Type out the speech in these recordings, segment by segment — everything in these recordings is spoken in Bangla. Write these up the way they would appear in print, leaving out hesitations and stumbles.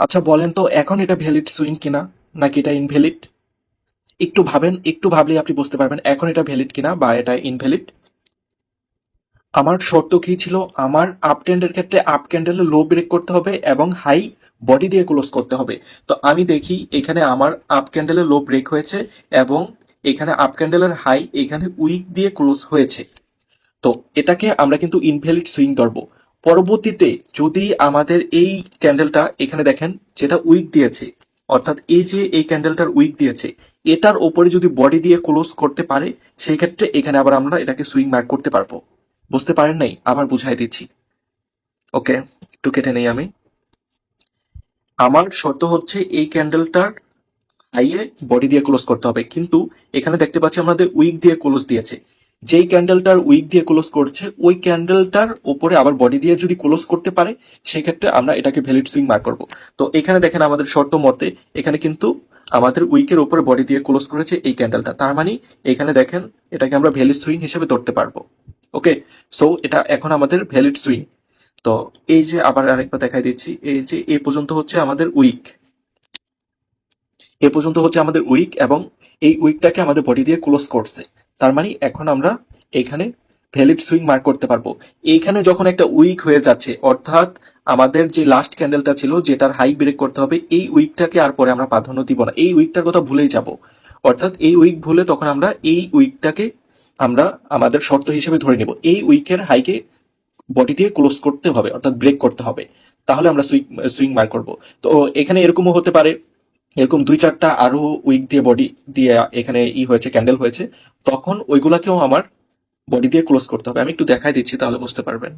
আচ্ছা বলেন তো এখন এটা ভ্যালিড সুইং কিনা নাকি এটা ইনভ্যালিড? একটু ভাবেন, একটু ভাবলেই আপনি বুঝতে পারবেন এখন এটা ভ্যালিড কিনা বা এটা ইনভ্যালিড। আমার শর্ত কি ছিল? আমার আপ ট্রেন্ডের ক্ষেত্রে আপ ক্যান্ডেলে লো ব্রেক করতে হবে এবং হাই বডি দিয়ে ক্লোজ করতে হবে। তো আমি দেখি এখানে আমার আপ ক্যান্ডেলে লো ব্রেক হয়েছে এবং এখানে আপ ক্যান্ডেলের হাই এখানে উইক দিয়ে ক্লোজ হয়েছে। তো এটাকে আমরা কিন্তু ইনভ্যালিড সুইং ধরবো। পরবর্তীতে যদি আমাদের এই ক্যান্ডেলটা এখানে দেখেন যেটা উইক দিয়েছে, অর্থাৎ এই যে এই ক্যান্ডেলটার উইক দিয়েছে, এটার ওপরে যদি বডি দিয়ে ক্লোজ করতে পারে, সেই ক্ষেত্রে এখানে আবার আমরা এটাকে সুইং মার্ক করতে পারবো। বুঝতে পারেন নাই? আবার বুঝাই দিচ্ছি। ওকে, একটু কেটে নেই আমি। আমার শর্ত হচ্ছে এই ক্যান্ডেলটার হাইয়ে বডি দিয়ে ক্লোজ করতে হবে, কিন্তু এখানে দেখতে পাচ্ছি আমাদের উইক দিয়ে ক্লোজ দিয়েছে। যেই ক্যান্ডেলটার উইক দিয়ে ক্লোজ করছে ওই ক্যান্ডেলটার উপরে আবার বডি দিয়ে যদি ক্লোজ করতে পারে, সেক্ষেত্রে আমরা এটাকে ভ্যালিড সুইং মার্ক করব। তো এখানে দেখেন আমাদের শর্ত মতে এখানে কিন্তু আমাদের উইকের উপরে বডি দিয়ে ক্লোজ করেছে এই ক্যান্ডেলটা, তার মানে এখানে দেখেন এটাকে আমরা ভ্যালিড সুইং হিসেবে ধরতে পারবো। ওকে, সো এটা এখন আমাদের ভ্যালিড সুইং। তো এই যে আবার আরেকবার দেখাই দিচ্ছি, এই যে এই পর্যন্ত হচ্ছে আমাদের উইক, এ পর্যন্ত হচ্ছে আমাদের উইক এবং এই উইকটাকে আমাদের বডি দিয়ে ক্লোজ করছে। তার মানে এখন আমরা এখানে ভ্যালিড সুইং মার্ক করতে পারবো। এইখানে যখন একটা উইক হয়ে যাচ্ছে, অর্থাৎ আমাদের যে লাস্ট ক্যান্ডেলটা ছিল যেটার হাই ব্রেক করতে হবে, এই উইকটাকে আর পরে আমরা প্রাধান্য দিব না, এই উইকটার কথা ভুলেই যাব। অর্থাৎ এই উইক ভুলে তখন আমরা এই উইকটাকে আমরা আমাদের শর্ত হিসেবে ধরে নিব, এই উইকের হাইকে বডি দিয়ে ক্লোজ করতে হবে, অর্থাৎ ব্রেক করতে হবে, তাহলে আমরা সুইং সুইং মার্ক করবো। তো এখানে এরকমও হতে পারে এরকম দুই চারটা আরো উইক দিয়ে বডি দিয়ে এখানে হয়েছে, ক্যান্ডেল হয়েছে, তখন ওইগুলাকেও আমার বডি দিয়ে ক্লোজ করতে হবে। আমি একটু দেখাই দিচ্ছি তাহলে বুঝতে পারবেন।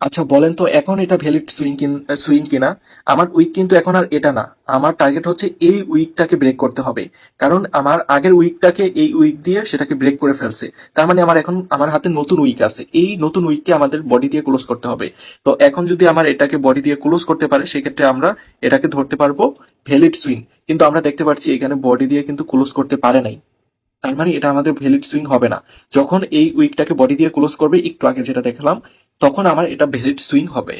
আচ্ছা বলেন তো এখন এটা ভ্যালিড সুইং কিনা? আমার উইক কিন্তু এখন আর এটা না, আমার টার্গেট হচ্ছে এই উইকটাকে ব্রেক করতে হবে। কারণ আমার আগের উইকটাকে এই উইক দিয়ে সেটাকে ব্রেক করে ফেলছে, তার মানে আমার এখন আমার হাতে নতুন উইক আছে, এই নতুন উইককে আমাদের বডি দিয়ে ক্লোজ করতে হবে। তো এখন যদি আমার এটাকে বডি দিয়ে ক্লোজ করতে পারে, সেক্ষেত্রে আমরা এটাকে ধরতে পারবো ভ্যালিড সুইং। কিন্তু আমরা দেখতে পাচ্ছি এখানে বডি দিয়ে কিন্তু ক্লোজ করতে পারে নাই, তার মানে এটা আমাদের ভ্যালিড সুইং হবে না। যখন এই উইকটাকে বডি দিয়ে ক্লোজ করবে একটু আগে যেটা দেখালাম, তখন আমার এটা ভ্যালিড সুইং হবে।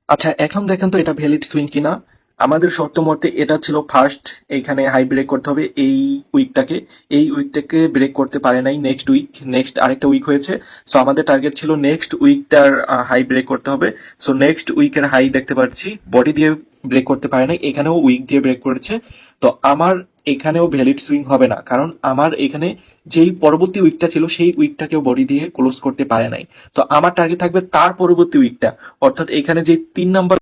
আচ্ছা এখন দেখেন তো এটা ভ্যালিড সুইং কিনা। আমাদের শর্ত মতে এটা ছিল ফার্স্ট এইখানে হাই ব্রেক করতে হবে এই উইকটাকে, এই উইকটাকে ব্রেক করতে পারে নাই, নেক্সট উইক, নেক্সট আরেকটা উইক হয়েছে। সো আমাদের টার্গেট ছিল নেক্সট উইকটার হাই ব্রেক করতে হবে। সো নেক্সট উইকের হাই দেখতে পাচ্ছি বডি দিয়ে ব্রেক করতে পারে নাই, এখানেও উইক দিয়ে ব্রেক করেছে। তো আমার এখানেও ভ্যালিড সুইং হবে না, কারণ আমার এখানে যেই পরবর্তী উইকটা ছিল সেই উইকটাকেও বডি দিয়ে ক্লোজ করতে পারে নাই। তো আমার টার্গেট থাকবে তার পরবর্তী উইকটা, অর্থাৎ এখানে যে 3 নাম্বার